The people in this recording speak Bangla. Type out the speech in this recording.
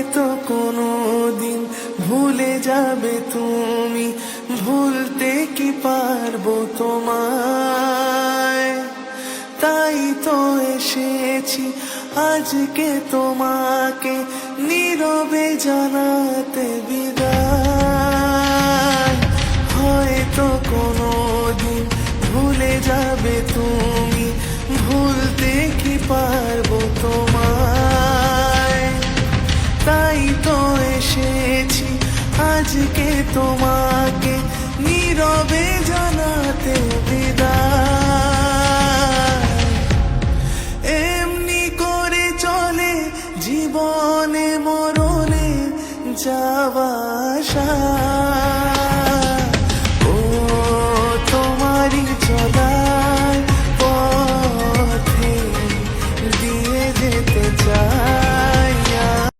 হয়তো কোনোদিন ভুলে যাবে তুমি, ভুলতে কি পারবো তোমায়। তাই তো এসেছি আজকে তোমাকে নীরবে জানাতে বিদায়। হয়তো কোনোদিন ভুলে যাবে তুমি, ভুলতে কি পারবো তোমায়। তাই তো এসেছি আজকে তোমাকে নীরবে জানাতে বিদায়। এমনি করে চলে জীবনে মরণে যাওয়া আসা।